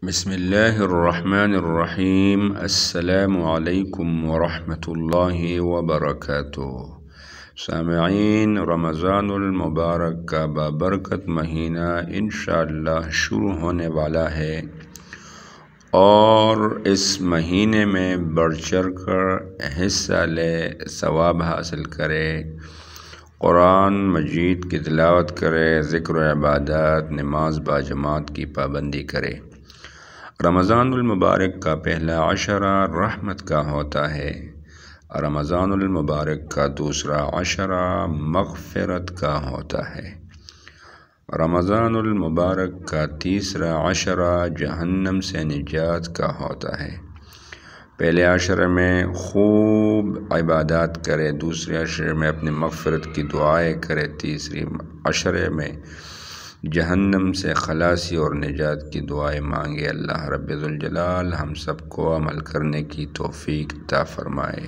بسم اللہ الرحمن الرحیم۔ السلام علیکم ورحمۃ اللہ وبرکاتہ۔ سامعین، رمضان المبارک کا بابرکت مہینہ انشاءاللہ شروع ہونے والا ہے، اور اس مہینے میں بڑھ چڑھ کر حصہ لے، ثواب حاصل کرے، قرآن مجید کی تلاوت کرے، ذکر و عبادات، نماز باجماعت کی پابندی کرے۔ رمضان المبارک کا پہلا عشرہ رحمت کا ہوتا ہے، رمضان المبارک کا دوسرا عشرہ مغفرت کا ہوتا ہے، رمضان المبارک کا تیسرا عشرہ جہنم سے نجات کا ہوتا ہے۔ پہلے عشرے میں خوب عبادات کرے، دوسرے عشرے میں اپنی مغفرت کی دعائیں کرے، تیسری عشرے میں جہنم سے خلاصی اور نجات کی دعائیں مانگے۔ اللہ رب ذوالجلال ہم سب کو عمل کرنے کی توفیق عطا فرمائے۔